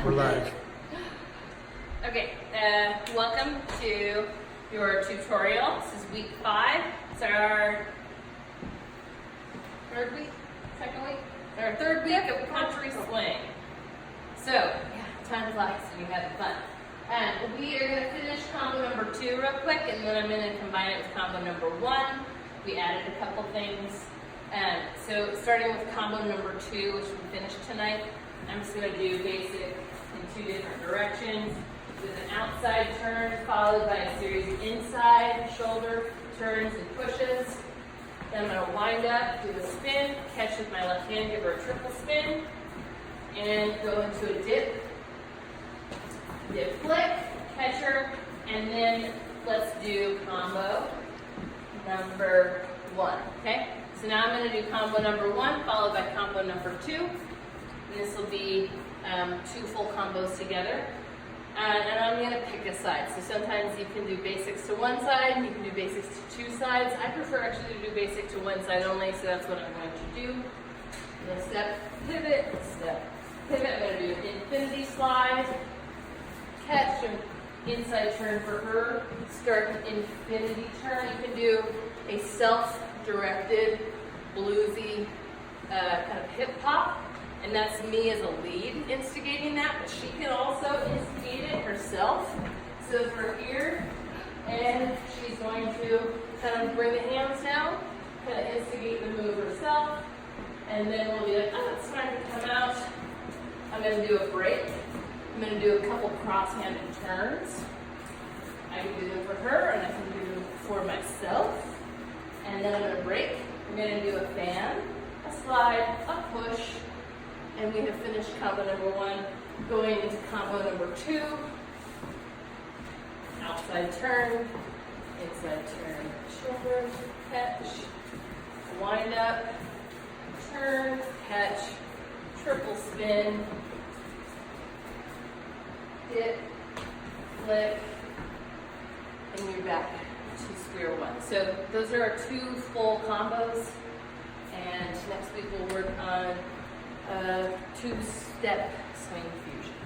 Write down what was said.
We're live. Okay, welcome to your tutorial. This is week 5. It's our third week? Second week? It's our third week of country swing. So, yeah, time flies and you're having fun. We are going to finish combo number 2 real quick, and then I'm going to combine it with combo number 1. We added a couple things. So starting with combo number 2, which we finished tonight, I'm just going to do basic in 2 different directions with an outside turn followed by a series of inside shoulder turns and pushes. Then I'm going to wind up, do a spin, catch with my left hand, give her a triple spin, and go into a dip. Dip flick, catch her, and then let's do combo number 1, okay? So now I'm going to do combo number 1 followed by combo number 2. And this will be 2 full combos together. And I'm going to pick a side. So sometimes you can do basics to one side, and you can do basics to 2 sides. I prefer actually to do basic to one side only, so that's what I'm going to do. I'm going to step, pivot, step, pivot. I'm going to do an infinity slide, catch, an inside turn for her, start an infinity turn. You can do a self-directed, bluesy kind of hip hop. And that's me as a lead instigating that, but she can also instigate it herself. So we're here, and she's going to kind of bring the hands down, kind of instigate the move herself, and then we'll be like, oh, it's time to come out. I'm going to do a break. I'm going to do a couple cross-handed turns. I can do them for her, and I can do them for myself. And then I'm going to break. I'm going to do a fan, a slide, a push, and we have finished combo number 1, going into combo number 2. Outside turn, inside turn, shoulder, catch, wind up, turn, catch, triple spin, dip, flick, and you're back to square 1. So those are our 2 full combos, and next week we'll work on 2-step swing fusion.